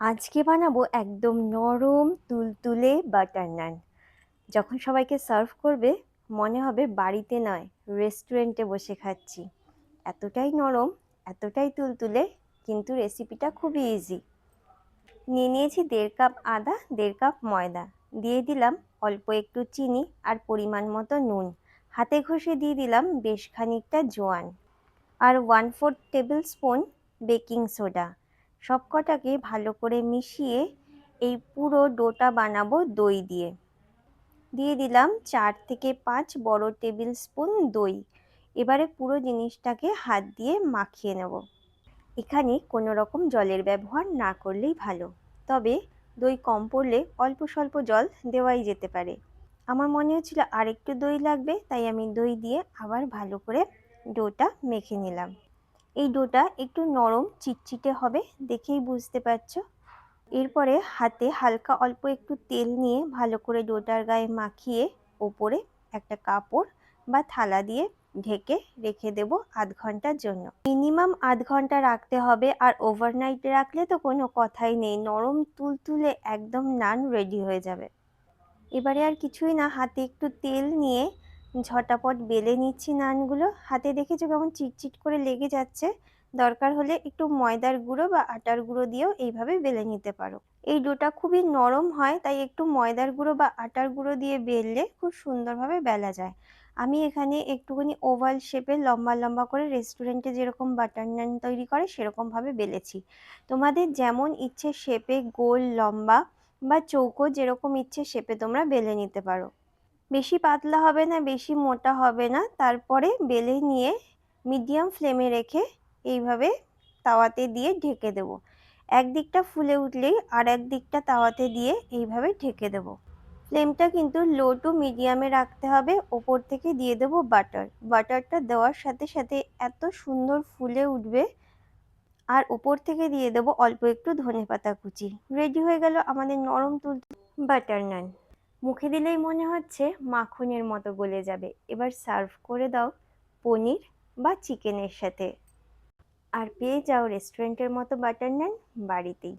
আজকে বানাবো একদম নরম তুলতুলে বাটার নান। যখন সবাইকে সার্ভ করবে মনে হবে বাড়িতে নয়, রেস্টুরেন্টে বসে খাচ্ছি। এতটাই নরম, এতটাই তুলতুলে, কিন্তু রেসিপিটা খুবই ইজি। নিয়ে নিয়েছি 1.5 কাপ আদা, 1.5 কাপ ময়দা, দিয়ে দিলাম অল্প একটু চিনি আর পরিমাণ মতো নুন। হাতে ঘষে দিয়ে দিলাম বেশ খানিকটা জোয়ান আর 1/4 টেবিল স্পুন বেকিং সোডা। সবকটাকে ভালো করে মিশিয়ে এই পুরো ডোটা বানাবো দই দিয়ে। দিয়ে দিলাম 4 থেকে 5 বড় টেবিল স্পুন দই। এবারে পুরো জিনিসটাকে হাত দিয়ে মাখিয়ে নেব। এখানে কোনো রকম জলের ব্যবহার না করলেই ভালো, তবে দই কম পড়লে অল্প স্বল্প জল দেওয়াই যেতে পারে। আমার মনে হচ্ছিল আর একটু দই লাগবে, তাই আমি দই দিয়ে আবার ভালো করে ডোটা মেখে নিলাম। এই ডোটা একটু নরম চিটচিটে হবে, দেখেই বুঝতে পারছো। এরপরে হাতে হালকা অল্প একটু তেল নিয়ে ভালো করে ডোটার গায়ে মাখিয়ে ওপরে একটা কাপড় বা থালা দিয়ে ঢেকে রেখে দেব আধ ঘন্টার জন্য। মিনিমাম আধ ঘন্টা রাখতে হবে, আর ওভারনাইট রাখলে তো কোনো কথাই নেই, নরম তুলতুলে একদম নান রেডি হয়ে যাবে। এবারে আর কিছুই না, হাতে একটু তেল নিয়ে ঝটাপট বেলে নিচ্ছি নানগুলো। হাতে দেখেছো কেমন চিটচিট করে লেগে যাচ্ছে? দরকার হলে একটু ময়দার গুঁড়ো বা আটার গুঁড়ো দিয়েও এইভাবে বেলে নিতে পারো। এই ডোটা খুবই নরম হয়, তাই একটু ময়দার গুঁড়ো বা আটার গুঁড়ো দিয়ে বেললে খুব সুন্দরভাবে বেলা যায়। আমি এখানে একটুখানি ওভাল শেপে লম্বা লম্বা করে রেস্টুরেন্টে যেরকম বাটার নান তৈরি করে সেরকমভাবে বেলেছি। তোমাদের যেমন ইচ্ছে শেপে, গোল, লম্বা বা চৌকো, যেরকম ইচ্ছে শেপে তোমরা বেলে নিতে পারো। বেশি পাতলা হবে না, বেশি মোটা হবে না। তারপরে বেলে নিয়ে মিডিয়াম ফ্লেমে রেখে এইভাবে তাওয়াতে দিয়ে ঢেকে দেব। একদিকটা ফুলে উঠলেই আর এক দিকটা তাওয়াতে দিয়ে এইভাবে ঢেকে দেব। ফ্লেমটা কিন্তু লো টু মিডিয়ামে রাখতে হবে। ওপর থেকে দিয়ে দেব বাটার। বাটারটা দেওয়ার সাথে সাথে এত সুন্দর ফুলে উঠবে। আর উপর থেকে দিয়ে দেবো অল্প একটু ধনেপাতা কুচি। রেডি হয়ে গেল আমাদের নরম তুলতুলে বাটার নান। মুখে দিলেই মনে হচ্ছে মাখনের মতো গলে যাবে। এবার সার্ভ করে দাও পনির বা চিকেনের সাথে, আর পেয়ে যাও রেস্টুরেন্টের মতো বাটার নান বাড়িতেই।